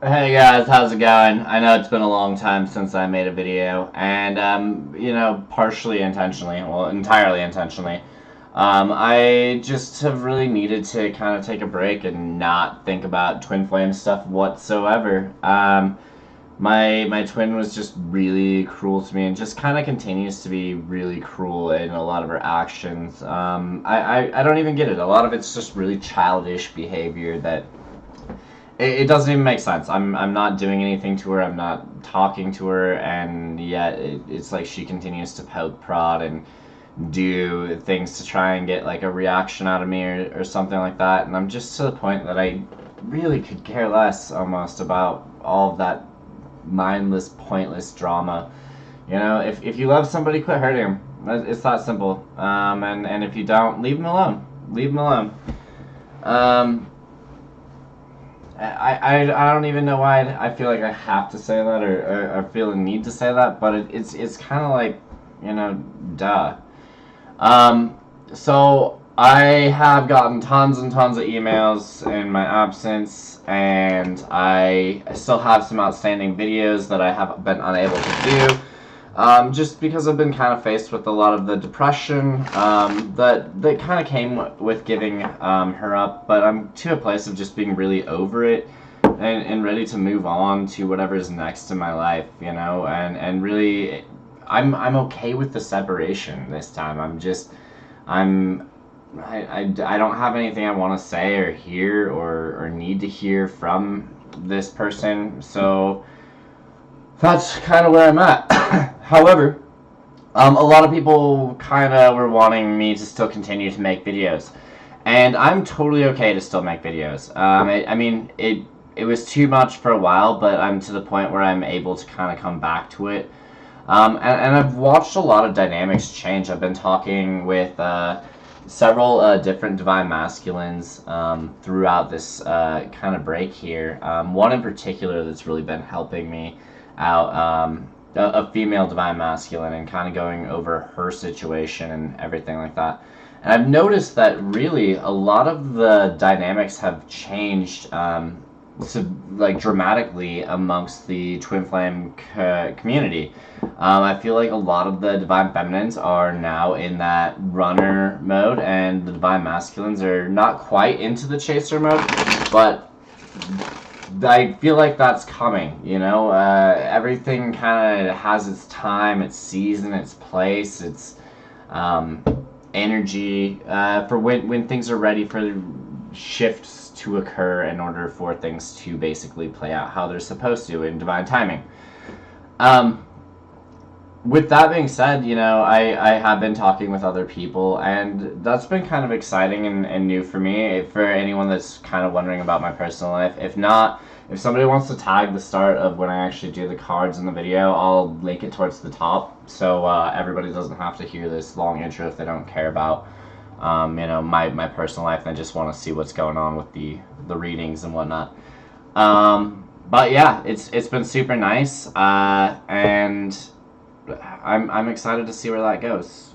Hey guys, how's it going? I know it's been a long time since I made a video, and partially intentionally, well, entirely intentionally, I just have really needed to kind of take a break and not think about twin flame stuff whatsoever. My twin was just really cruel to me, and just kind of continues to be really cruel in a lot of her actions. I don't even get it. A lot of it's just really childish behavior that it doesn't even make sense. I'm not doing anything to her. I'm not talking to her, and yet it's like she continues to poke prod and do things to try and get like a reaction out of me or something like that. And I'm just to the point that I really could care less almost about all of that mindless, pointless drama. You know, if you love somebody, quit hurting them. It's that simple. And if you don't, leave them alone. Leave them alone. Um, I don't even know why I feel like I have to say that or feel the need to say that, but it's kind of like, duh. Um, so I have gotten tons and tons of emails in my absence, and I still have some outstanding videos that I have been unable to do. Just because I've been kind of faced with a lot of the depression that kind of came with giving her up, but I'm to a place of just being really over it and ready to move on to whatever's next in my life, and really I'm okay with the separation this time. I'm I don't have anything I want to say or hear or need to hear from this person, so that's kind of where I'm at. However, a lot of people kind of were wanting me to still continue to make videos, and I'm totally okay to still make videos. I mean, it was too much for a while, but I'm to the point where I'm able to kind of come back to it. And I've watched a lot of dynamics change. I've been talking with several different divine masculines throughout this kind of break here. One in particular that's really been helping me out, a female divine masculine, and kind of going over her situation and everything like that. And I've noticed that really a lot of the dynamics have changed like dramatically amongst the twin flame community. I feel like a lot of the divine feminines are now in that runner mode, and the divine masculines are not quite into the chaser mode, but I feel like that's coming, everything kind of has its time, its season, its place, its energy for when things are ready for shifts to occur in order for things to basically play out how they're supposed to in divine timing. With that being said, I have been talking with other people, and that's been kind of exciting and new for me. For anyone that's kind of wondering about my personal life, if not, if somebody wants to tag the start of when I actually do the cards in the video, I'll link it towards the top, so everybody doesn't have to hear this long intro if they don't care about my personal life and just want to see what's going on with the readings and whatnot. But yeah, it's been super nice, and I'm excited to see where that goes.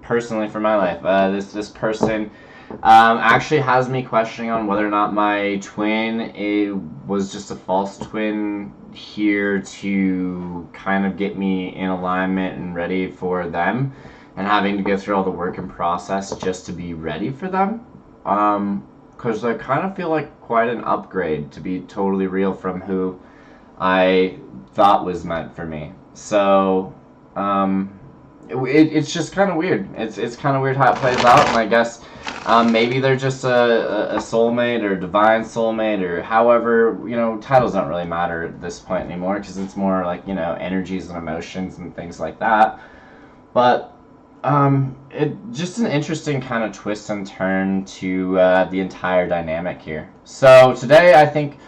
Personally, for my life, this person actually has me questioning on whether or not my twin was just a false twin here to kind of get me in alignment and ready for them, and having to go through all the work and process just to be ready for them. Because I kind of feel like quite an upgrade, to be totally real, from who I thought was meant for me. So, it's just kind of weird. It's kind of weird how it plays out, and I guess maybe they're just a soulmate or a divine soulmate, or however, titles don't really matter at this point anymore, because it's more like, energies and emotions and things like that. But it just an interesting kind of twist and turn to the entire dynamic here. So today I think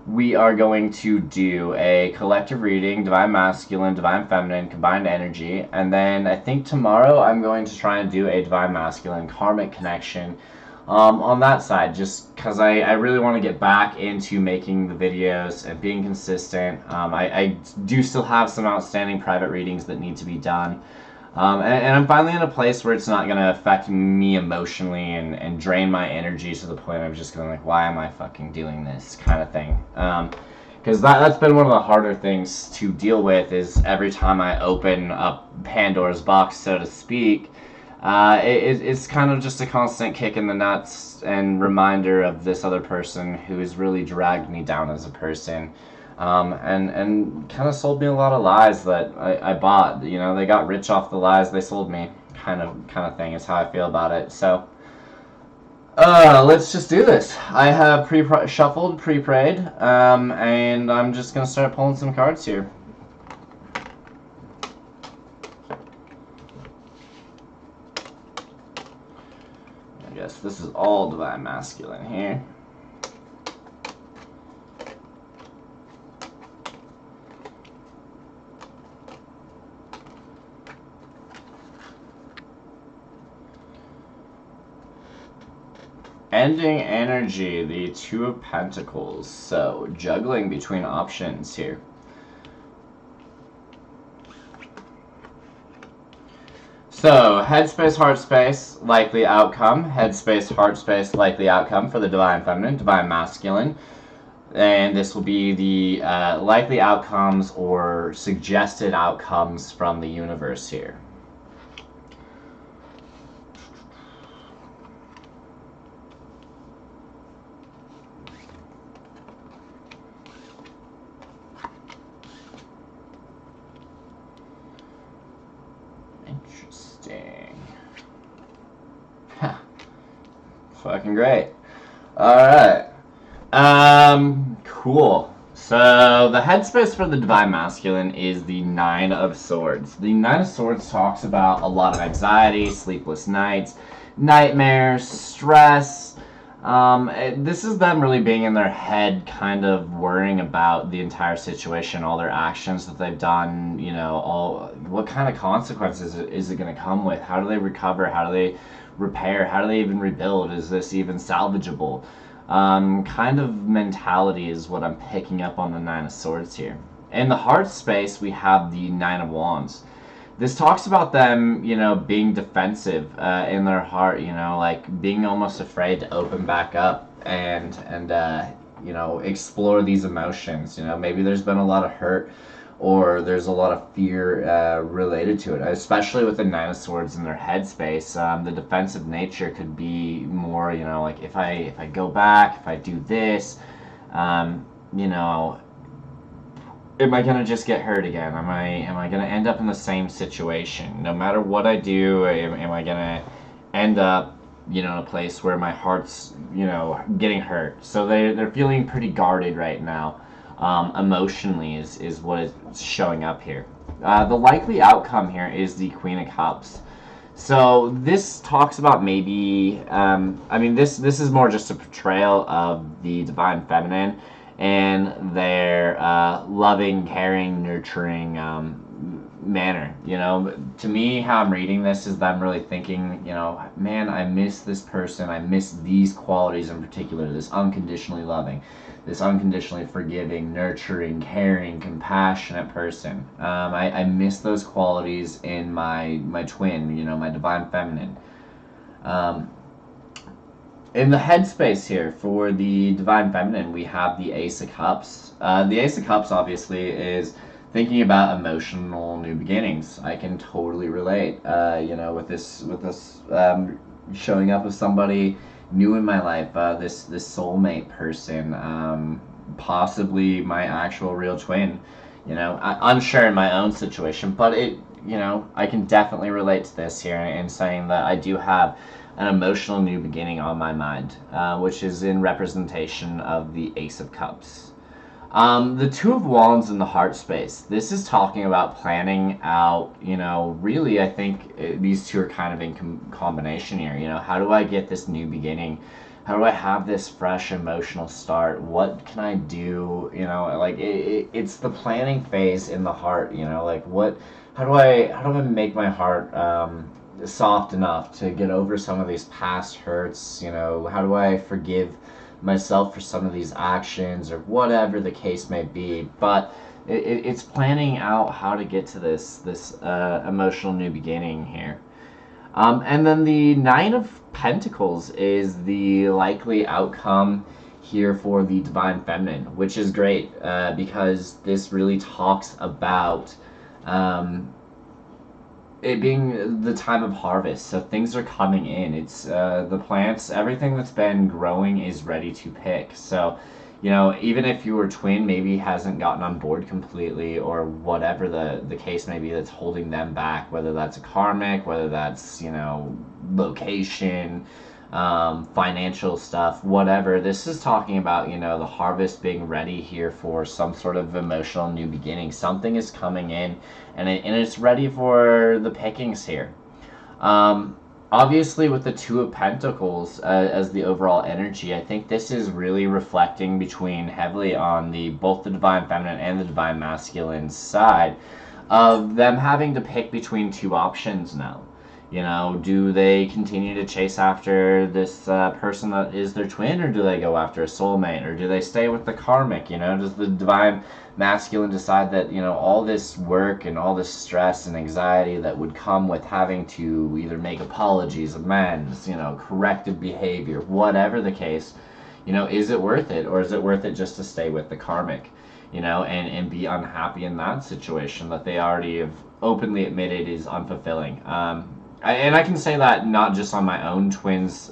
we are going to do a collective reading, divine masculine, divine feminine, combined energy, and then I think tomorrow I'm going to try and do a divine masculine karmic connection on that side, just because I really want to get back into making the videos and being consistent. I do still have some outstanding private readings that need to be done. And I'm finally in a place where it's not going to affect me emotionally and drain my energy to the point of just going like, why am I fucking doing this kind of thing. Because that's been one of the harder things to deal with, is every time I open up Pandora's box, so to speak, it's kind of just a constant kick in the nuts and reminder of this other person who has really dragged me down as a person. And kind of sold me a lot of lies that I bought. You know, they got rich off the lies they sold me, kind of thing is how I feel about it. So, let's just do this. I have shuffled, pre-prayed, and I'm just gonna start pulling some cards here. I guess this is all Divine Masculine here. Ending energy, the Two of Pentacles. So, juggling between options here. So, headspace, heart space, likely outcome. Headspace, heart space, likely outcome for the Divine Feminine, Divine Masculine. And this will be the likely outcomes or suggested outcomes from the universe here. Interesting. Fucking great. Alright. Cool. So, the headspace for the Divine Masculine is the Nine of Swords. The Nine of Swords talks about a lot of anxiety, sleepless nights, nightmares, stress. This is them really being in their head, kind of worrying about the entire situation, all their actions that they've done, you know, all what kind of consequences is it going to come with? How do they recover? How do they repair? How do they even rebuild? Is this even salvageable? Kind of mentality is what I'm picking up on the Nine of Swords here. In the heart space, we have the Nine of Wands. This talks about them, you know, being defensive in their heart, you know, like being almost afraid to open back up and you know, explore these emotions. You know, maybe there's been a lot of hurt or there's a lot of fear related to it, especially with the Nine of Swords in their headspace. The defensive nature could be more, you know, like if I go back, if I do this, you know, am I gonna just get hurt again? Am I gonna end up in the same situation? No matter what I do, am I gonna end up, you know, in a place where my heart's, you know, getting hurt? So they're feeling pretty guarded right now. Emotionally is what is showing up here. The likely outcome here is the Queen of Cups. So this talks about maybe, I mean, this is more just a portrayal of the Divine Feminine and their loving, caring, nurturing manner. You know, to me, how I'm reading this is them really thinking, you know, man, I miss this person. I miss these qualities in particular, this unconditionally loving, this unconditionally forgiving, nurturing, caring, compassionate person. I miss those qualities in my twin, you know, my Divine Feminine. In the headspace here for the Divine Feminine, we have the Ace of Cups. The Ace of Cups obviously is thinking about emotional new beginnings. I can totally relate. You know, with this showing up as somebody new in my life, this soulmate person, possibly my actual real twin. You know, unsure in my own situation, but you know, I can definitely relate to this here in saying that I do have an emotional new beginning on my mind, which is in representation of the Ace of Cups. The Two of Wands in the heart space. This is talking about planning out, you know, really I think these two are kind of in combination here. You know, how do I get this new beginning? How do I have this fresh emotional start? What can I do? You know, like it's the planning phase in the heart, you know, like how do I make my heart soft enough to get over some of these past hurts? You know, how do I forgive myself for some of these actions or whatever the case may be? But it's planning out how to get to this emotional new beginning here. And then the Nine of Pentacles is the likely outcome here for the Divine Feminine, which is great because this really talks about um, it being the time of harvest. So things are coming in. It's the plants, everything that's been growing is ready to pick. So, even if your twin maybe hasn't gotten on board completely or whatever the case may be that's holding them back, whether that's a karmic, whether that's, location, financial stuff, whatever. This is talking about, the harvest being ready here for some sort of emotional new beginning. Something is coming in and it's ready for the pickings here. Um, Obviously, with the Two of Pentacles as the overall energy, I think this is really reflecting between heavily on the both the Divine Feminine and the Divine Masculine side of them having to pick between two options now. Do they continue to chase after this person that is their twin, or do they go after a soulmate, or do they stay with the karmic? Does the Divine Masculine decide that, all this work and all this stress and anxiety that would come with having to either make apologies, amends, corrected behavior, whatever the case, is it worth it, or is it worth it just to stay with the karmic? And be unhappy in that situation that they already have openly admitted is unfulfilling. And I can say that not just on my own twins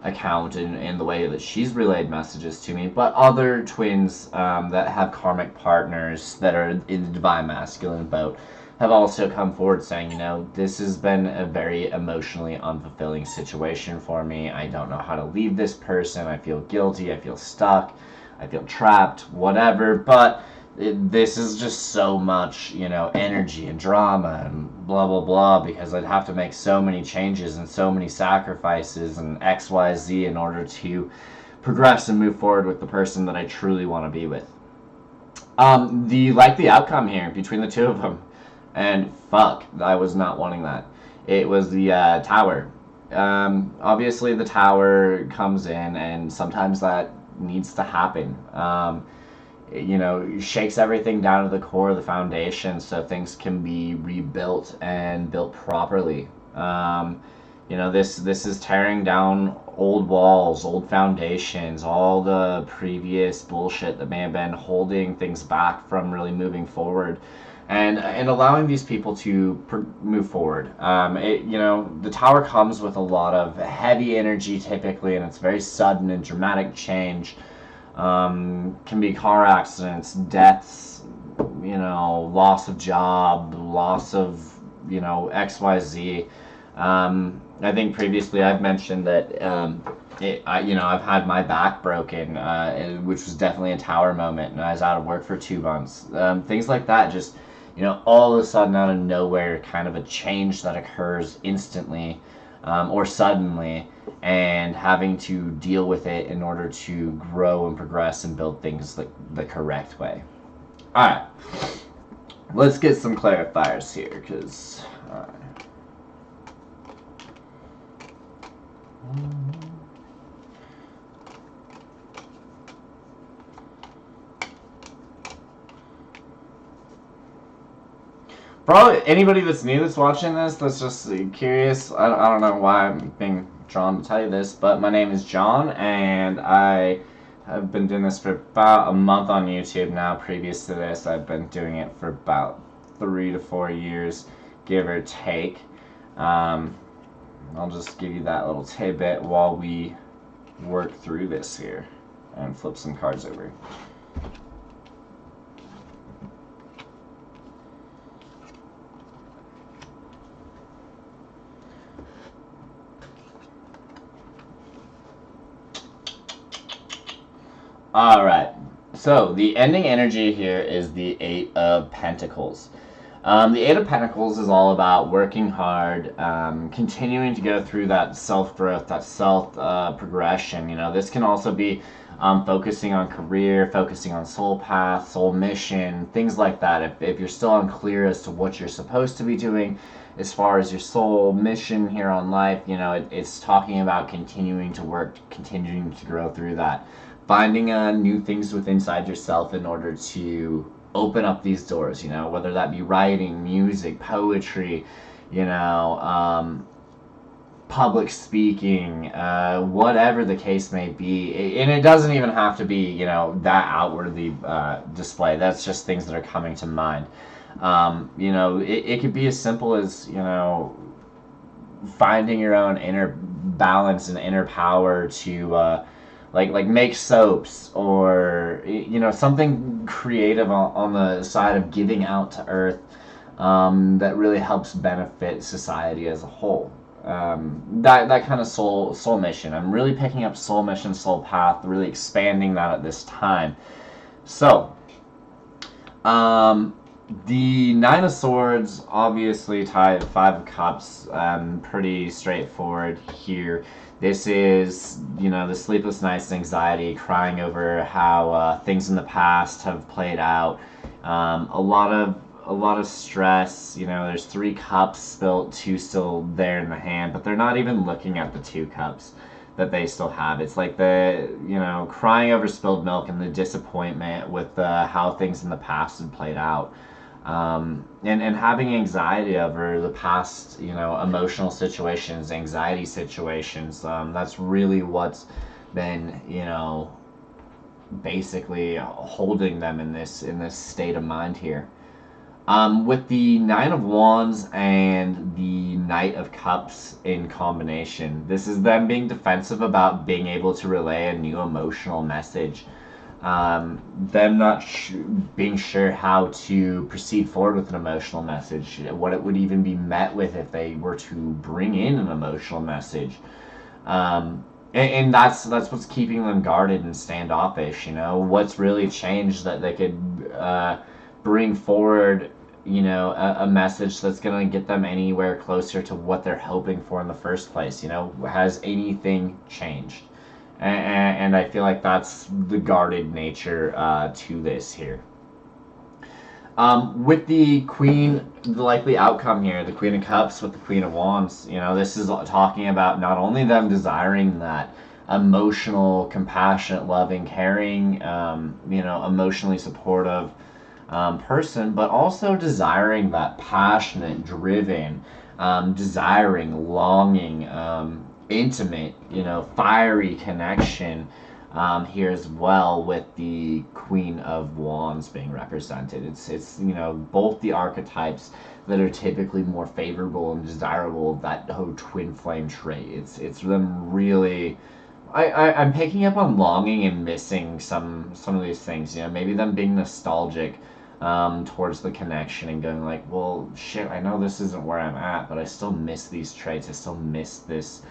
account and the way that she's relayed messages to me, but other twins that have karmic partners that are in the Divine Masculine boat have also come forward saying, this has been a very emotionally unfulfilling situation for me. I don't know how to leave this person. I feel guilty. I feel stuck. I feel trapped, whatever. But this is just so much, energy and drama and blah, blah, blah, because I'd have to make so many changes and so many sacrifices and X, Y, Z in order to progress and move forward with the person that I truly want to be with. The likely outcome here between the two of them, and fuck, I was not wanting that. It was the Tower. Obviously, the Tower comes in, and sometimes that needs to happen. Shakes everything down to the core, the foundation, so things can be rebuilt and built properly. This is tearing down old walls, old foundations, all the previous bullshit that may have been holding things back from really moving forward, and allowing these people to move forward. The Tower comes with a lot of heavy energy typically, and it's very sudden and dramatic change. Can be car accidents, deaths, loss of job, loss of, XYZ. I think previously I've mentioned that I've had my back broken, which was definitely a Tower moment, and I was out of work for 2 months. Things like that, just, all of a sudden out of nowhere, kind of a change that occurs instantly or suddenly, and having to deal with it in order to grow and progress and build things the correct way. Alright, let's get some clarifiers here, because... Probably anybody that's new that's watching this, that's just curious, I don't know why I'm being drawn to tell you this, but my name is John, and I have been doing this for about a month on YouTube now. Previous to this, I've been doing it for about 3 to 4 years, give or take. I'll just give you that little tidbit while we work through this here and flip some cards over. Alright, so the ending energy here is the Eight of Pentacles. The Eight of Pentacles is all about working hard, continuing to go through that self-growth, that self-progression. This can also be focusing on career, focusing on soul path, soul mission, things like that. If you're still unclear as to what you're supposed to be doing as far as your soul mission here on life, it's talking about continuing to work, continuing to grow through that. Finding new things within inside yourself in order to open up these doors, whether that be writing, music, poetry, you know, public speaking, whatever the case may be. And it doesn't even have to be, that outwardly display. That's just things that are coming to mind. It could be as simple as, finding your own inner balance and inner power to like make soaps, or something creative on the side of giving out to earth, that really helps benefit society as a whole. That kind of soul mission. I'm really picking up soul mission, soul path, really expanding that at this time. So the Nine of Swords, obviously tied Five of Cups, pretty straightforward here. This is, the sleepless nights, anxiety, crying over how things in the past have played out. A lot of stress. There's 3 cups spilt, 2 still there in the hand, but they're not even looking at the 2 cups that they still have. It's like the, crying over spilled milk and the disappointment with how things in the past had played out. And having anxiety over the past, emotional situations, anxiety situations. That's really what's been, basically holding them in this state of mind here. With the Nine of Wands and the Knight of Cups in combination, this is them being defensive about being able to relay a new emotional message. Them not being sure how to proceed forward with an emotional message, what it would even be met with if they were to bring in an emotional message. And that's what's keeping them guarded and standoffish. What's really changed that they could bring forward, a message that's going to get them anywhere closer to what they're hoping for in the first place. Has anything changed? And I feel like that's the guarded nature to this here. With the Queen, the likely outcome here, the Queen of Cups with the Queen of Wands, this is talking about not only them desiring that emotional, compassionate, loving, caring, emotionally supportive person, but also desiring that passionate, driven, desiring, longing, intimate, fiery connection here as well, with the Queen of Wands being represented. It's both the archetypes that are typically more favorable and desirable, that whole twin flame trait. It's them really. I'm picking up on longing and missing some of these things. Maybe them being nostalgic towards the connection and going like, well, shit, I know this isn't where I'm at, but I still miss these traits. I still miss this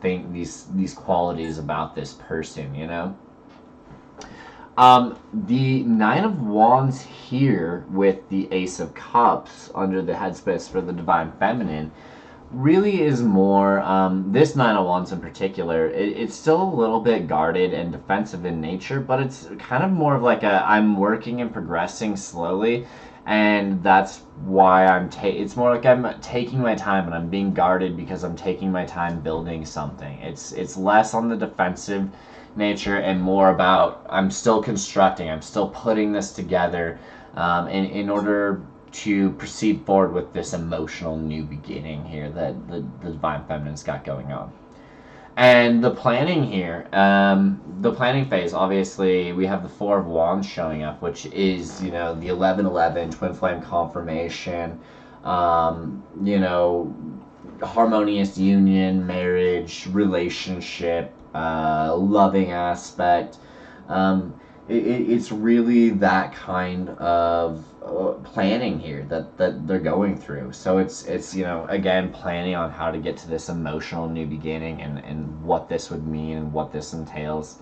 thing, these qualities about this person. The Nine of Wands here with the Ace of Cups under the headspace for the Divine Feminine really is more, this Nine of Wands in particular, it's still a little bit guarded and defensive in nature, but it's kind of more of like I'm working and progressing slowly, and that's why it's more like I'm taking my time and I'm being guarded because I'm taking my time building something. It's less on the defensive nature and more about I'm still constructing, I'm still putting this together in order to proceed forward with this emotional new beginning here that the Divine Feminine's got going on. And the planning here, the planning phase, obviously, we have the Four of Wands showing up, which is, the 11-11, twin flame confirmation, harmonious union, marriage, relationship, loving aspect. It's really that kind of planning here that they're going through. So it's again, planning on how to get to this emotional new beginning and what this would mean and what this entails.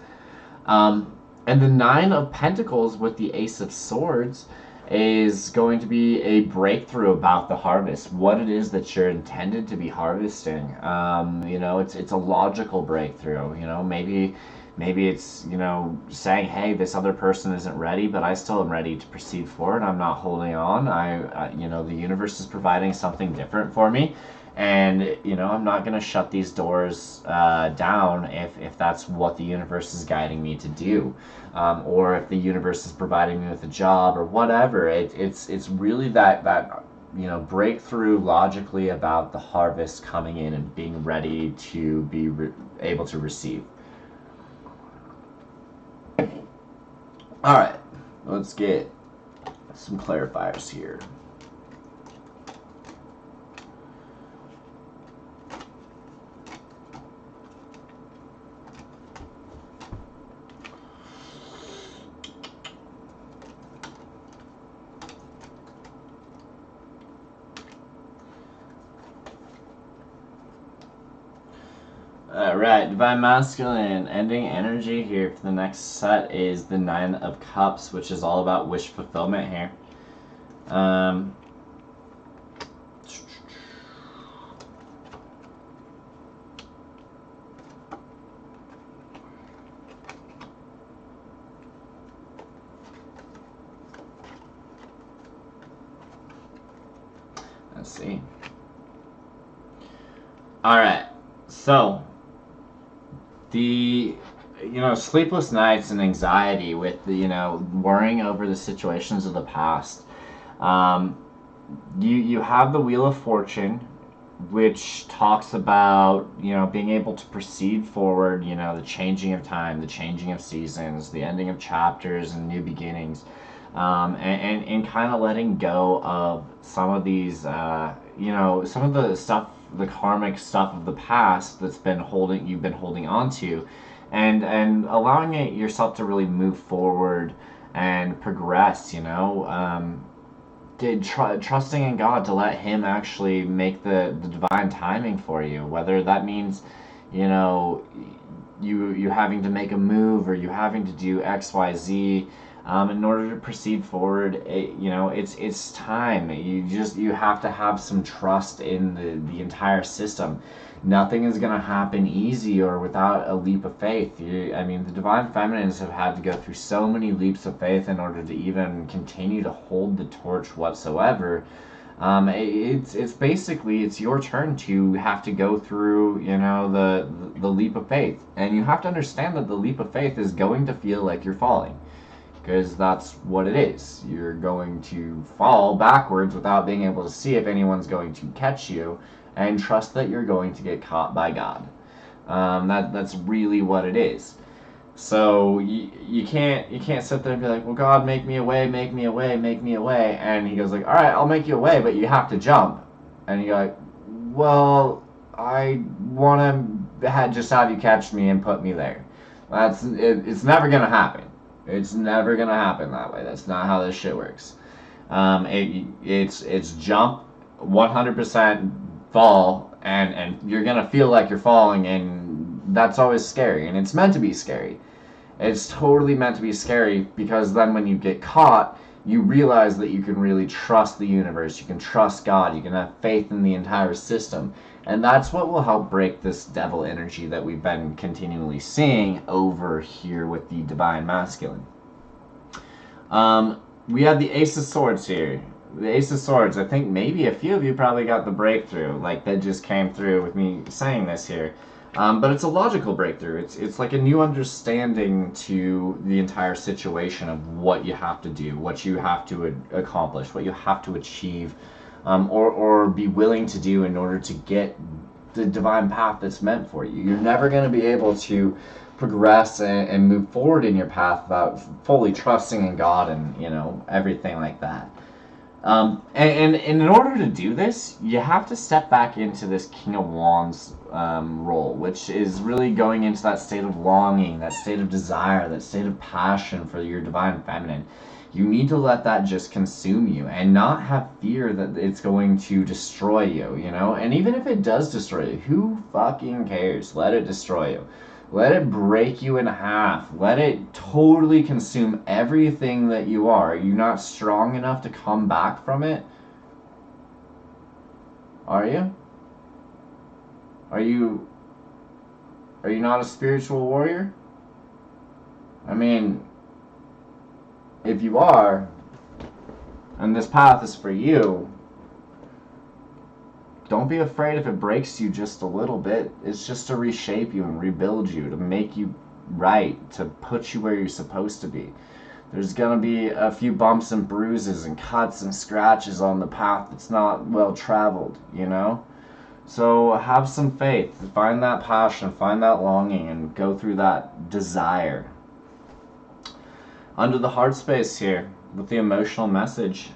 And the Nine of Pentacles with the Ace of Swords is going to be a breakthrough about the harvest, what it is that you're intended to be harvesting. It's a logical breakthrough. Maybe it's, saying, hey, this other person isn't ready, but I still am ready to proceed forward. I'm not holding on. The universe is providing something different for me. And, I'm not going to shut these doors down if that's what the universe is guiding me to do. Or if the universe is providing me with a job or whatever. It's really that breakthrough logically about the harvest coming in and being ready to be able to receive. All right, let's get some clarifiers here. Alright, Divine Masculine. Ending energy here for the next set is the Nine of Cups, which is all about wish fulfillment here. Let's see. Alright, so the sleepless nights and anxiety with the worrying over the situations of the past. You have the Wheel of Fortune, which talks about being able to proceed forward, the changing of time, the changing of seasons, the ending of chapters and new beginnings, and kind of letting go of some of these some of the stuff, the karmic stuff of the past you've been holding on to, and allowing yourself to really move forward and progress. Trusting in God to let Him actually make the divine timing for you, whether that means you having to make a move or you having to do XYZ in order to proceed forward. It's time. You have to have some trust in the entire system. Nothing is going to happen easy or without a leap of faith. The divine feminines have had to go through so many leaps of faith in order to even continue to hold the torch whatsoever. It's basically, it's your turn to have to go through the leap of faith, and you have to understand that the leap of faith is going to feel like you're falling, because that's what it is. You're going to fall backwards without being able to see if anyone's going to catch you, and trust that you're going to get caught by God. That's really what it is. So you can't sit there and be like, well, God, make me a way, make me a way, make me a way, and He goes like, all right, I'll make you a way, but you have to jump. And you're like, well, I want to just have you catch me and put me there. It's never gonna happen. It's never gonna happen that way. That's not how this shit works. It's jump, 100% fall, and you're gonna feel like you're falling, and that's always scary, and it's meant to be scary. It's totally meant to be scary, because then when you get caught, you realize that you can really trust the universe, you can trust God, you can have faith in the entire system, and that's what will help break this devil energy that we've been continually seeing over here with the Divine Masculine. We have the Ace of Swords here. The Ace of Swords, I think maybe a few of you probably got the breakthrough, like that just came through with me saying this here. But it's a logical breakthrough. It's like a new understanding to the entire situation of what you have to do, what you have to accomplish, what you have to achieve, or be willing to do in order to get the divine path that's meant for you. You're never going to be able to progress and move forward in your path without fully trusting in God and everything like that. And in order to do this, you have to step back into this King of Wands role, which is really going into that state of longing, that state of desire, that state of passion for your divine feminine. You need to let that just consume you and not have fear that it's going to destroy you, And even if it does destroy you, who fucking cares? Let it destroy you. Let it break you in half. Let it totally consume everything that you are. Are you not strong enough to come back from it? Are you? Are you not a spiritual warrior? I mean, if you are, and this path is for you, don't be afraid if it breaks you just a little bit. It's just to reshape you and rebuild you, to make you right, to put you where you're supposed to be. There's going to be a few bumps and bruises and cuts and scratches on the path that's not well traveled, you know? So have some faith, find that passion, find that longing, and go through that desire. Under the heart space here, with the emotional message,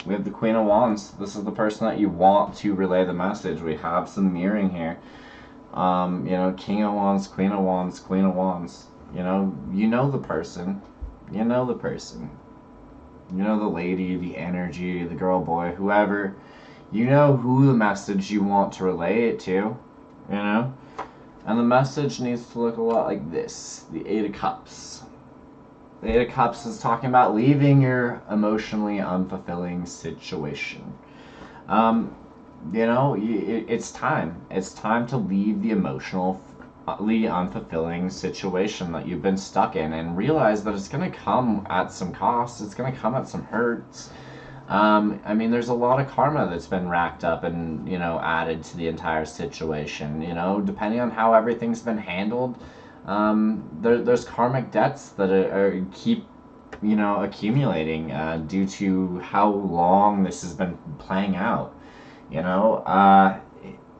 we have the Queen of Wands. This is the person that you want to relay the message. We have some mirroring here. King of Wands, Queen of Wands, Queen of Wands. You know the person. You know the person. You know the lady, the energy, the girl, boy, whoever. You know who the message you want to relay it to. And the message needs to look a lot like this. The Eight of Cups. The Eight of Cups is talking about leaving your emotionally unfulfilling situation. It's time. It's time to leave the emotionally unfulfilling situation that you've been stuck in, and realize that it's going to come at some cost. It's going to come at some hurts. There's a lot of karma that's been racked up and, added to the entire situation. Depending on how everything's been handled, there's karmic debts that keep, accumulating due to how long this has been playing out.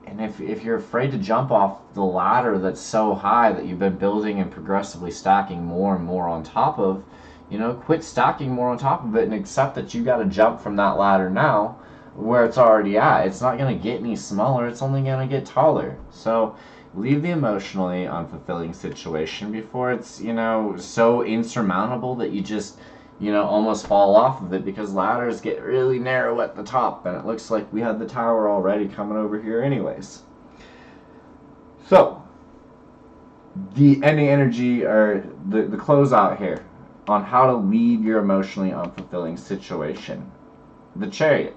And if you're afraid to jump off the ladder that's so high that you've been building and progressively stacking more and more on top of, quit stacking more on top of it and accept that you got to jump from that ladder now where it's already at. It's not going to get any smaller. It's only going to get taller. So leave the emotionally unfulfilling situation before it's, so insurmountable that you just, almost fall off of it, because ladders get really narrow at the top, and it looks like we had the tower already coming over here anyways. So, the ending energy, or the closeout here, on how to leave your emotionally unfulfilling situation. The Chariot.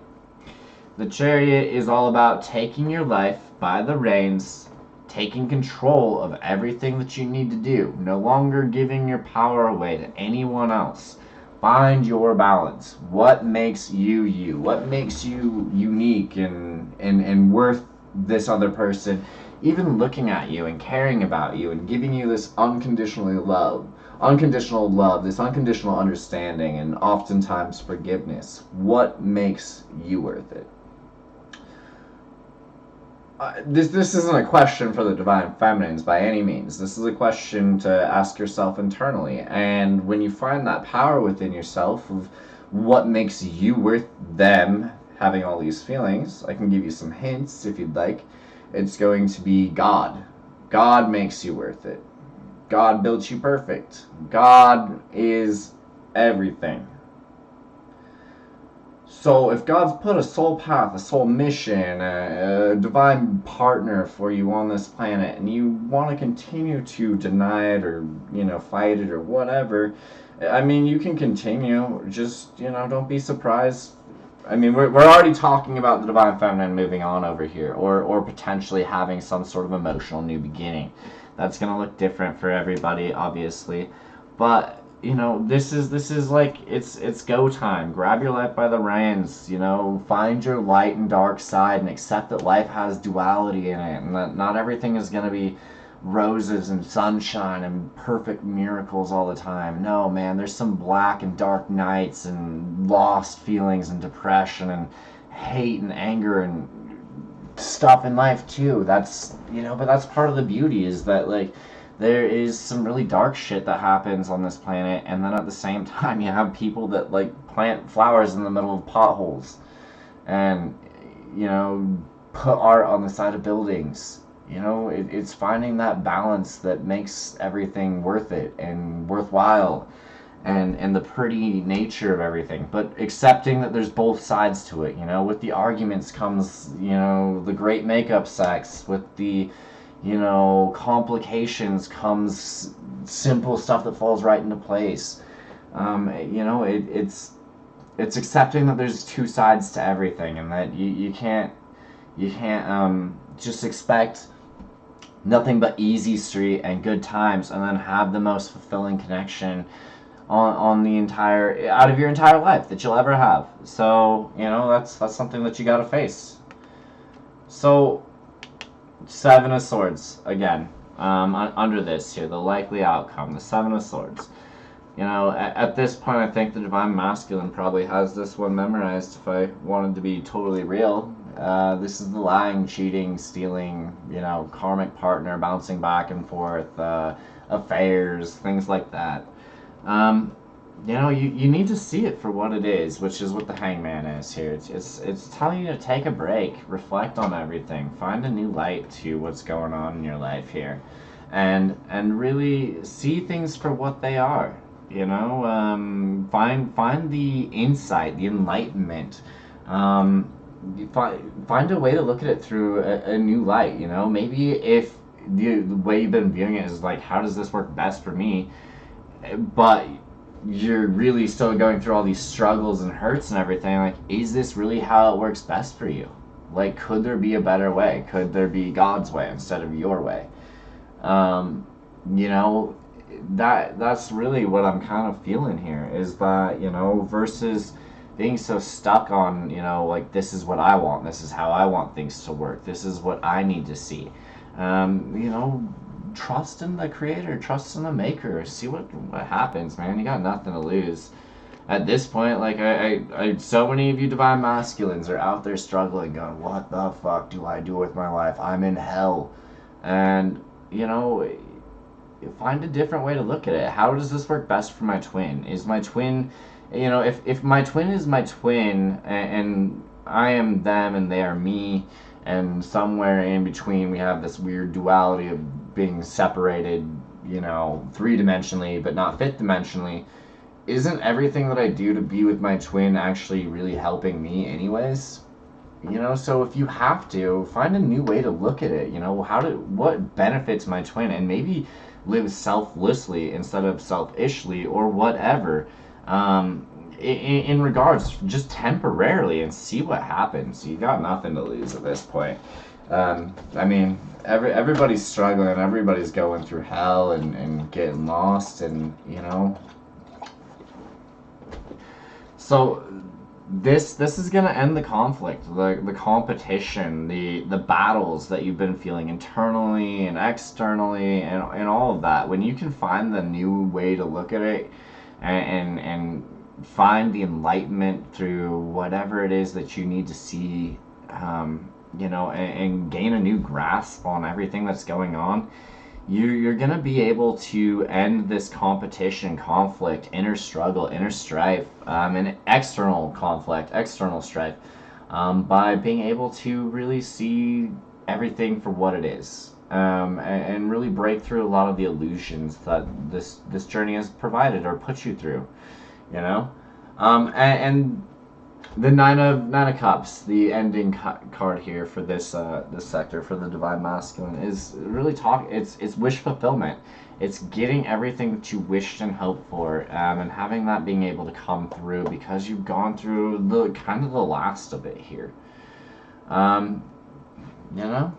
The Chariot is all about taking your life by the reins, taking control of everything that you need to do, no longer giving your power away to anyone else. Find your balance. What makes you you? What makes you unique and worth this other person even looking at you and caring about you and giving you this unconditional love, this unconditional understanding, and oftentimes forgiveness? What makes you worth it? This isn't a question for the Divine Feminines by any means. This is a question to ask yourself internally. And when you find that power within yourself of what makes you worth them having all these feelings, I can give you some hints if you'd like. It's going to be God. God makes you worth it. God built you perfect. God is everything. So if God's put a soul path, a soul mission, a divine partner for you on this planet, and you want to continue to deny it or, fight it or whatever, you can continue. Just, don't be surprised. We're already talking about the Divine Feminine moving on over here, or potentially having some sort of emotional new beginning. That's going to look different for everybody, obviously. But this is like, it's go time. Grab your life by the reins. Find your light and dark side, and accept that life has duality in it, and that not everything is going to be roses and sunshine and perfect miracles all the time. No, man, there's some black and dark nights and lost feelings and depression and hate and anger and stuff in life too. That's but that's part of the beauty, is that, like, there is some really dark shit that happens on this planet, and then at the same time you have people that, like, plant flowers in the middle of potholes and put art on the side of buildings. It's finding that balance that makes everything worth it and worthwhile, and the pretty nature of everything, but accepting that there's both sides to it. With the arguments comes the great makeup sex. With the complications comes simple stuff that falls right into place. It's accepting that there's two sides to everything, and that you can't just expect nothing but easy street and good times, and then have the most fulfilling connection on the entire, out of your entire life that you'll ever have. So that's something that you got to face. So, Seven of Swords again. Under this here, the likely outcome, the Seven of Swords. You know, at this point, I think the Divine Masculine probably has this one memorized. If I wanted to be totally real, this is the lying, cheating, stealing, you know, karmic partner, bouncing back and forth, affairs, things like that. Um, you know, you need to see it for what it is, which is what the Hangman is here. It's telling you to take a break, reflect on everything, find a new light to what's going on in your life here, and really see things for what they are. You know, find the insight, the enlightenment. You find a way to look at it through a new light. You know, maybe if the way you've been viewing it is like, how does this work best for me? But you're really still going through all these struggles and hurts and everything. Like, is this really how it works best for you? Like, could there be a better way? Could there be God's way instead of your way? Um, you know, that's really what I'm kind of feeling here, is that, you know, versus being so stuck on, you know, like, this is what I want, this is how I want things to work, this is what I need to see. You know, trust in the creator, trust in the maker, see what happens, man. You got nothing to lose at this point. Like, so many of you divine masculines are out there struggling, going, what the fuck do I do with my life? I'm in hell. And, you know, find a different way to look at it. How does this work best for my twin? Is my twin, you know, if my twin is my twin, and I am them and they are me, and somewhere in between we have this weird duality of being separated, you know, three-dimensionally but not fifth-dimensionally, isn't everything that I do to be with my twin actually really helping me anyways? You know, so if you have to, find a new way to look at it. You know, what benefits my twin, and maybe live selflessly instead of selfishly or whatever. In regards, just temporarily, and see what happens. You got nothing to lose at this point. I mean, everybody's struggling, everybody's going through hell and getting lost, and you know, so this is gonna end the conflict, the competition, the battles that you've been feeling internally and externally, and all of that. When you can find the new way to look at it, and find the enlightenment through whatever it is that you need to see, you know, and gain a new grasp on everything that's going on, you're gonna be able to end this competition, conflict, inner struggle, inner strife, and external conflict, external strife, by being able to really see everything for what it is, and really break through a lot of the illusions that this journey has provided or put you through. You know, and the nine of cups, the ending card here for this sector for the divine masculine, is really it's wish fulfillment. It's getting everything that you wished and hoped for, and having that being able to come through because you've gone through the kind of the last of it here. Um, you know.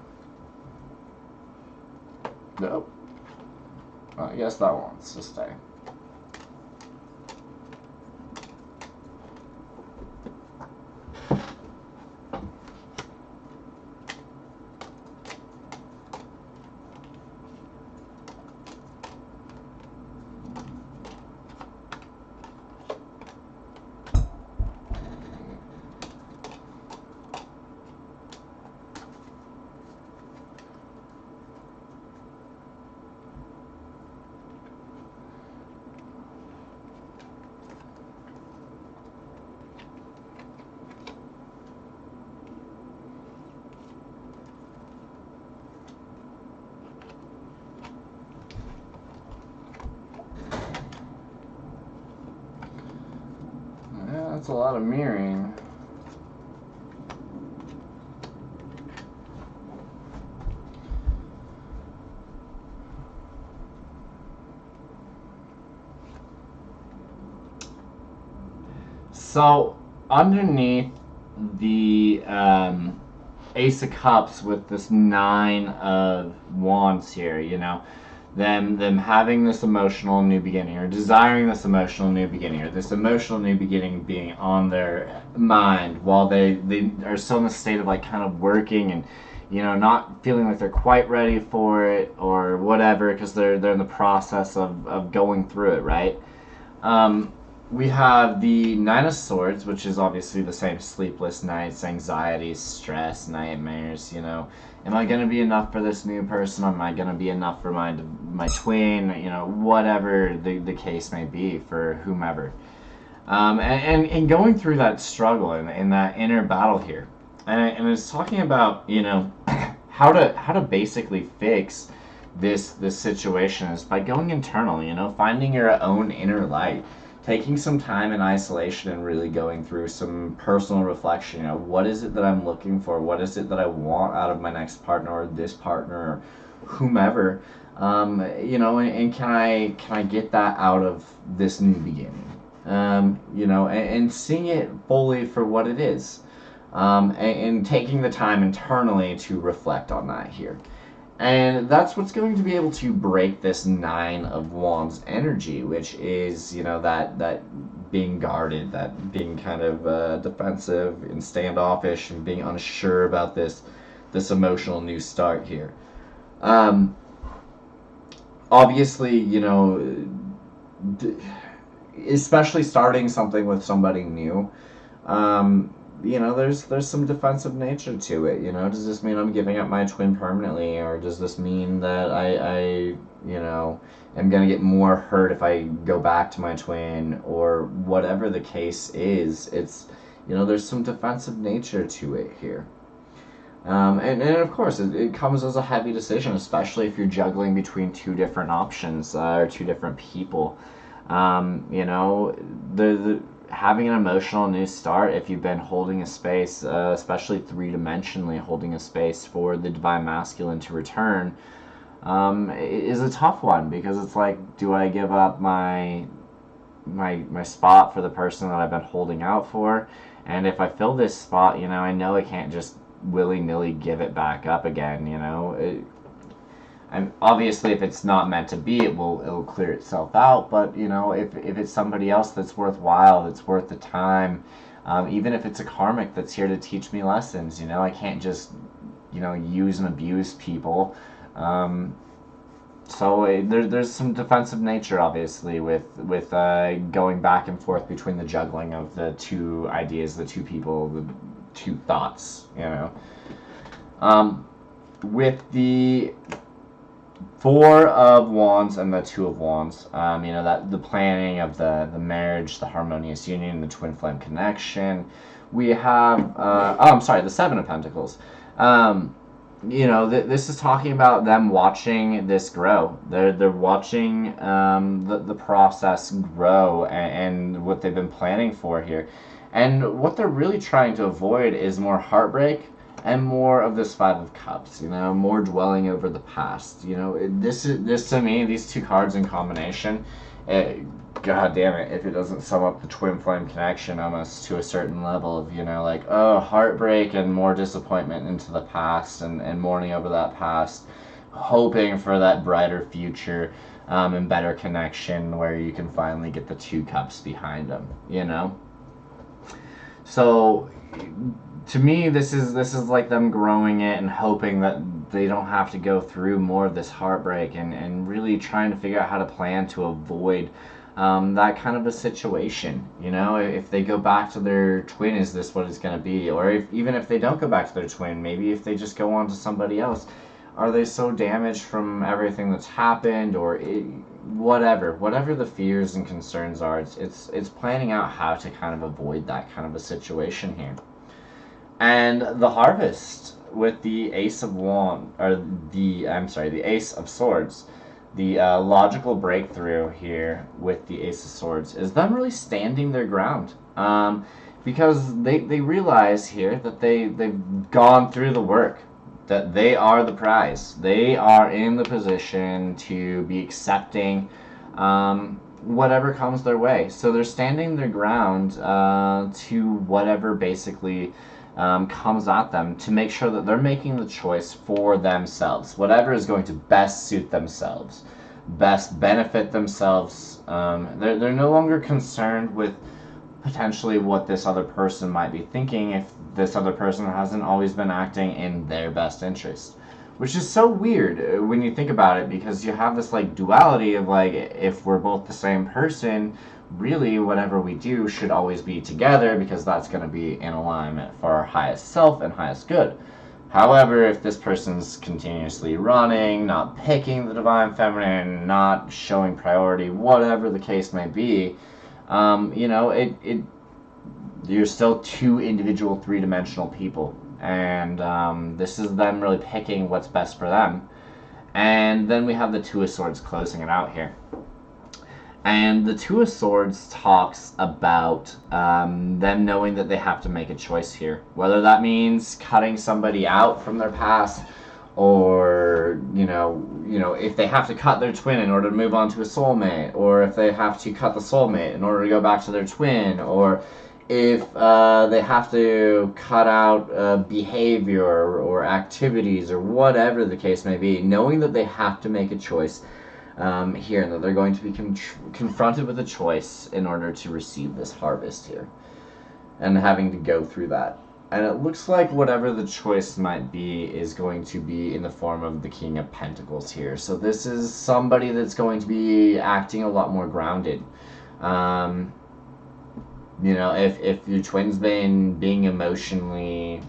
Nope. I guess that wants to stay. Yeah, that's a lot of mirroring. So underneath the Ace of Cups with this Nine of Wands here, you know, them having this emotional new beginning, or desiring this emotional new beginning, or this emotional new beginning being on their mind while they are still in a state of like kind of working and not feeling like they're quite ready for it or whatever, because they're in the process of going through it, right? We have the Nine of Swords, which is obviously the same: sleepless nights, anxiety, stress, nightmares. Am I going to be enough for this new person? Am I going to be enough for my twin? Whatever the case may be for whomever. And going through that struggle and that inner battle here. And it's talking about, how to basically fix this situation is by going internal, finding your own inner light, taking some time in isolation and really going through some personal reflection. What is it that I'm looking for? What is it that I want out of my next partner, or this partner, or whomever? And can I get that out of this new beginning? And seeing it fully for what it is. And taking the time internally to reflect on that here. And that's what's going to be able to break this Nine of Wands energy, which is, that being guarded, that being kind of defensive and standoffish and being unsure about this emotional new start here. Obviously, especially starting something with somebody new, there's some defensive nature to it. Does this mean I'm giving up my twin permanently, or does this mean that I am gonna get more hurt if I go back to my twin, or whatever the case is? It's there's some defensive nature to it here. And of course, it comes as a heavy decision, especially if you're juggling between two different options, or two different people. The having an emotional new start, if you've been holding a space, especially three-dimensionally holding a space for the divine masculine to return, is a tough one, because it's like, do I give up my spot for the person that I've been holding out for? And if I fill this spot, I know I can't just willy-nilly give it back up again. And obviously, if it's not meant to be, it'll clear itself out. But if it's somebody else that's worthwhile, that's worth the time, even if it's a karmic that's here to teach me lessons, I can't just use and abuse people. So there's some defensive nature, obviously, with going back and forth between the juggling of the two ideas, the two people, the two thoughts. With the Four of Wands and the Two of Wands, that the planning of the marriage, the harmonious union, the twin flame connection. We have, the Seven of Pentacles. This is talking about them watching this grow. They're watching the process grow, and what they've been planning for here. And what they're really trying to avoid is more heartbreak and more of this Five of Cups, more dwelling over the past. This to me, these two cards in combination, god damn it, if it doesn't sum up the twin flame connection almost to a certain level of, heartbreak and more disappointment into the past, and mourning over that past, hoping for that brighter future, and better connection where you can finally get the two cups behind them, So to me, this is like them growing it and hoping that they don't have to go through more of this heartbreak, and really trying to figure out how to plan to avoid that kind of a situation. If they go back to their twin, is this what it's going to be? Or even if they don't go back to their twin, maybe if they just go on to somebody else, are they so damaged from everything that's happened, or whatever the fears and concerns are? It's planning out how to kind of avoid that kind of a situation here. And the Harvest with the Ace of Wands, or the Ace of Swords. The logical breakthrough here with the Ace of Swords is them really standing their ground, because they realize here that they've gone through the work, that they are the prize. They are in the position to be accepting whatever comes their way. So they're standing their ground to whatever basically comes at them, to make sure that they're making the choice for themselves, whatever is going to best suit themselves. best benefit themselves. They're no longer concerned with potentially what this other person might be thinking if this other person hasn't always been acting in their best interest. Which is so weird when you think about it, because you have this like duality of like, if we're both the same person, really whatever we do should always be together, because that's going to be in alignment for our highest self and highest good. However, if this person's continuously running, not picking the divine feminine, not showing priority, whatever the case may be, it you're still two individual three-dimensional people, and this is them really picking what's best for them. And then we have the Two of Swords closing it out here. And the Two of Swords talks about them knowing that they have to make a choice here. Whether that means cutting somebody out from their past, or if they have to cut their twin in order to move on to a soulmate, or if they have to cut the soulmate in order to go back to their twin, or if they have to cut out behavior or activities or whatever the case may be, knowing that they have to make a choice here, and that they're going to be confronted with a choice in order to receive this harvest here, and having to go through that. And it looks like whatever the choice might be is going to be in the form of the King of Pentacles here. So this is somebody that's going to be acting a lot more grounded. If your twin's been being emotionally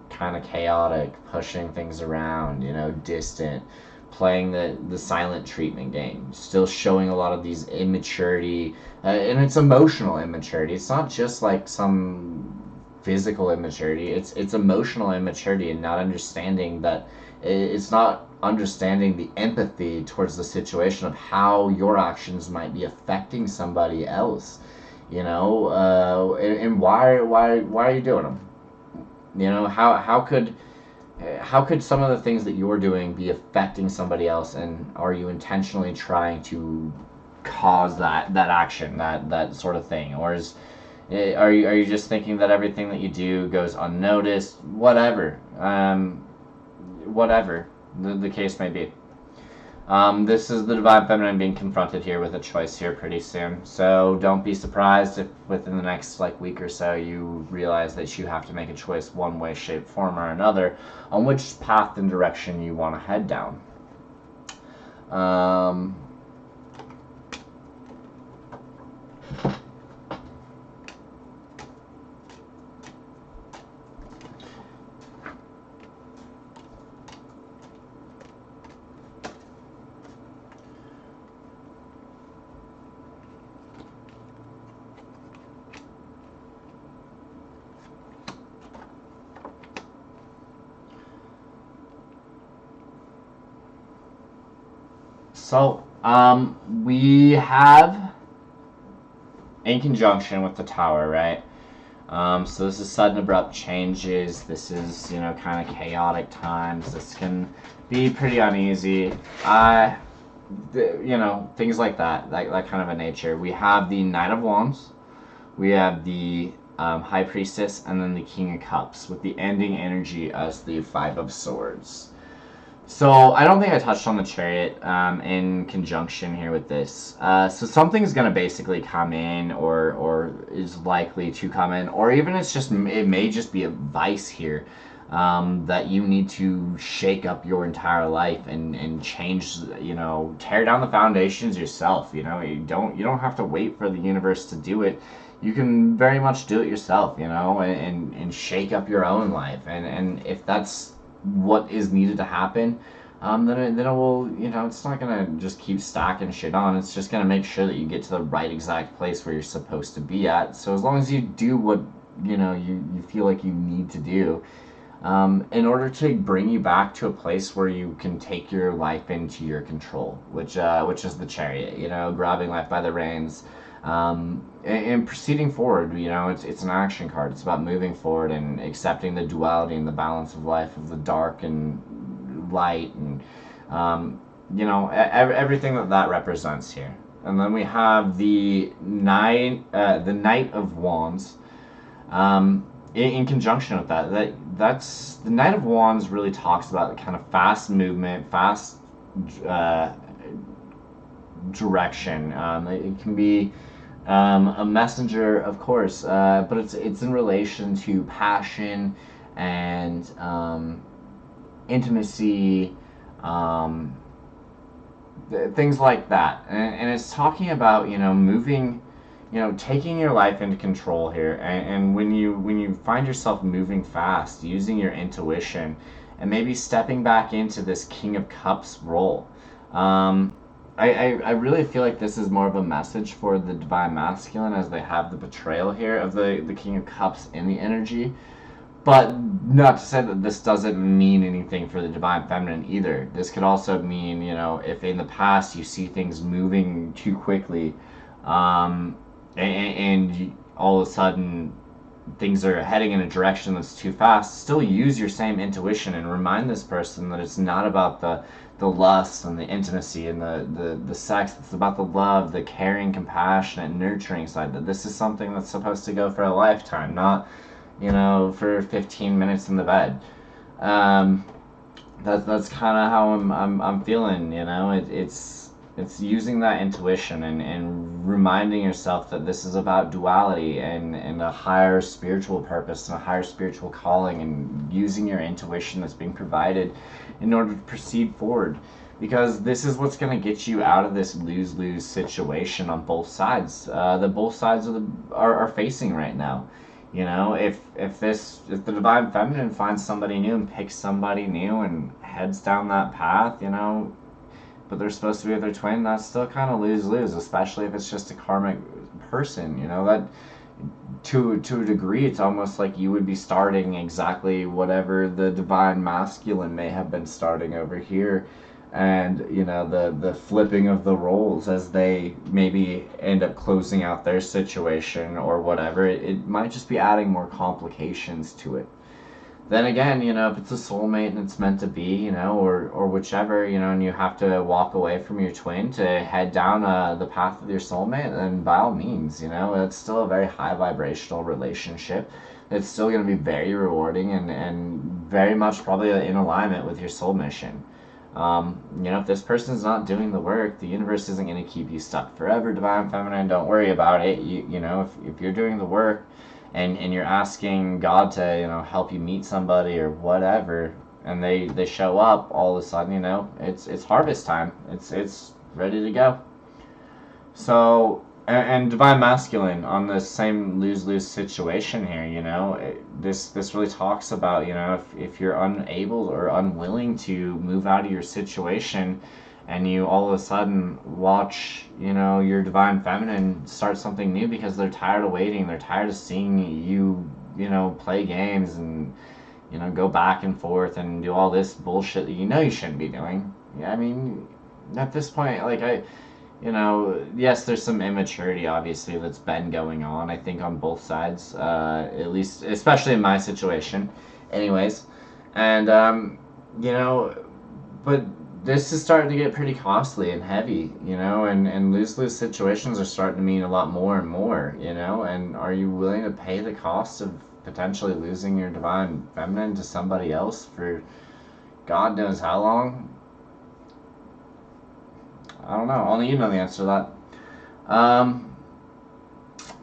kind of chaotic, pushing things around, distant, playing the silent treatment game, still showing a lot of these immaturity, and it's emotional immaturity. It's not just like some physical immaturity. It's emotional immaturity, and not understanding that it's not understanding the empathy towards the situation of how your actions might be affecting somebody else. And why are you doing them? How could some of the things that you're doing be affecting somebody else, and are you intentionally trying to cause that action, that sort of thing? Or are you just thinking that everything that you do goes unnoticed? Whatever the case may be. This is the Divine Feminine being confronted here with a choice here pretty soon. So don't be surprised if within the next week or so you realize that you have to make a choice one way, shape, form, or another on which path and direction you want to head down. So, we have, in conjunction with the Tower, right? So this is sudden abrupt changes. This is, kind of chaotic times. This can be pretty uneasy. Things like that kind of a nature. We have the Knight of Wands. We have the High Priestess, and then the King of Cups, with the ending energy as the Five of Swords. So I don't think I touched on the Chariot in conjunction here with this. So something's going to basically come in, or is likely to come in, or even it may just be advice here that you need to shake up your entire life and change, tear down the foundations yourself. You don't have to wait for the universe to do it. You can very much do it yourself, and shake up your own life. And if that's what is needed to happen, then it will, it's not gonna just keep stacking shit on. It's just gonna make sure that you get to the right exact place where you're supposed to be at. So as long as you do what you feel like you need to do, in order to bring you back to a place where you can take your life into your control, which is the Chariot, grabbing life by the reins, and proceeding forward. It's an action card. It's about moving forward and accepting the duality and the balance of life, of the dark and light, and everything that represents here. And then we have the Knight of Wands. In conjunction with that's the Knight of Wands really talks about the kind of fast movement, fast direction. It can be a messenger, of course, but it's in relation to passion and intimacy, um, things like that. And it's talking about, moving, taking your life into control here. And when you find yourself moving fast, using your intuition, and maybe stepping back into this King of Cups role. Um, I really feel like this is more of a message for the Divine Masculine, as they have the betrayal here of the King of Cups in the energy. But not to say that this doesn't mean anything for the Divine Feminine either. This could also mean, if in the past you see things moving too quickly, and all of a sudden things are heading in a direction that's too fast, still use your same intuition and remind this person that it's not about the lust and the intimacy and the sex. It's about the love, the caring, compassionate, nurturing side. That this is something that's supposed to go for a lifetime, not for 15 minutes in the bed. Um, that's kind of how I'm feeling. It's using that intuition and reminding yourself that this is about duality and a higher spiritual purpose and a higher spiritual calling, and using your intuition that's being provided in order to proceed forward. Because this is what's going to get you out of this lose-lose situation on both sides, that both sides are facing right now. If the Divine Feminine finds somebody new and picks somebody new and heads down that path, but they're supposed to be with their twin, that's still kind of lose-lose, especially if it's just a karmic person. That to a degree, it's almost like you would be starting exactly whatever the Divine Masculine may have been starting over here. And the flipping of the roles as they maybe end up closing out their situation or whatever, it might just be adding more complications to it. Then again, if it's a soulmate and it's meant to be, or whichever, and you have to walk away from your twin to head down the path of your soulmate, then by all means, it's still a very high vibrational relationship. It's still going to be very rewarding and very much probably in alignment with your soul mission. If this person's not doing the work, the universe isn't going to keep you stuck forever, Divine Feminine. Don't worry about it. If you're doing the work and you're asking God to, help you meet somebody or whatever, and they show up all of a sudden, it's harvest time. It's ready to go. So, and Divine Masculine on this same lose-lose situation here, this really talks about, if you're unable or unwilling to move out of your situation, and you all of a sudden watch, your Divine Feminine start something new because they're tired of waiting, they're tired of seeing you, play games and, go back and forth and do all this bullshit that you shouldn't be doing. Yeah, I mean, at this point, yes, there's some immaturity, obviously, that's been going on, I think, on both sides, at least, especially in my situation, anyways. And, but this is starting to get pretty costly and heavy, and lose-lose situations are starting to mean a lot more and more, and are you willing to pay the cost of potentially losing your Divine Feminine to somebody else for God knows how long? I don't know. Only you know the answer to that.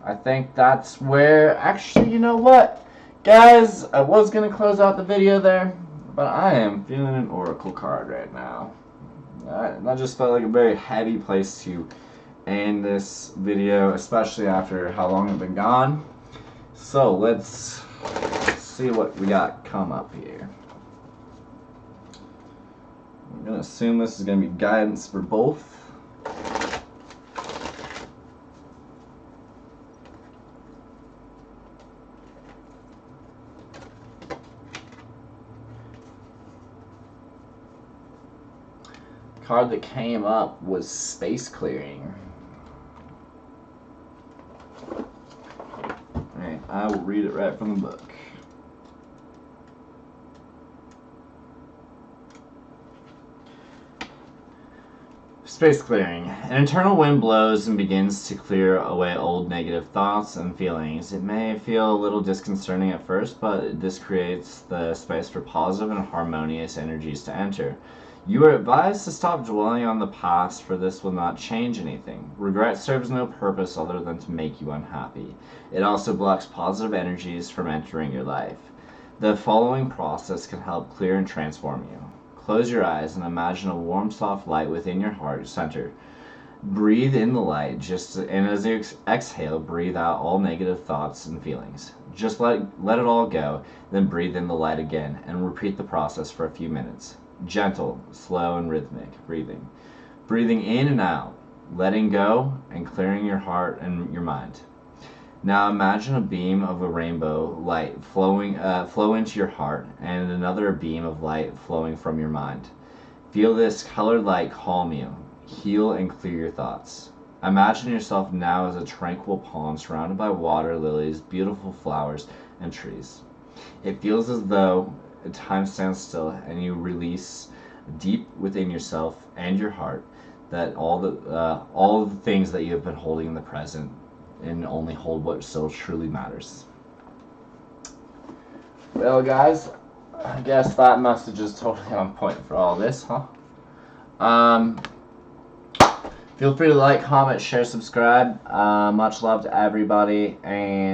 I think that's where... Actually, you know what? Guys, I was going to close out the video there, but I am feeling an oracle card right now. That just felt like a very heavy place to end this video, especially after how long I've been gone. So, let's see what we got come up here. I'm going to assume this is going to be guidance for both. Card that came up was Space Clearing. Alright, I will read it right from the book. Space clearing. An internal wind blows and begins to clear away old negative thoughts and feelings. It may feel a little disconcerting at first, but this creates the space for positive and harmonious energies to enter. You are advised to stop dwelling on the past, for this will not change anything. Regret serves no purpose other than to make you unhappy. It also blocks positive energies from entering your life. The following process can help clear and transform you. Close your eyes and imagine a warm, soft light within your heart center. Breathe in the light, and as you exhale, breathe out all negative thoughts and feelings. Just let it all go, then breathe in the light again, and repeat the process for a few minutes. Gentle, slow, and rhythmic breathing. Breathing in and out, letting go, and clearing your heart and your mind. Now imagine a beam of a rainbow light flow into your heart, and another beam of light flowing from your mind. Feel this colored light calm you, heal, and clear your thoughts. Imagine yourself now as a tranquil pond surrounded by water lilies, beautiful flowers, and trees. It feels as though time stands still and you release deep within yourself and your heart that all of the things that you have been holding in the present, and only hold what still truly matters. Well, guys, I guess that message is totally on point for all this, huh? Feel free to like, comment, share, subscribe. Much love to everybody, and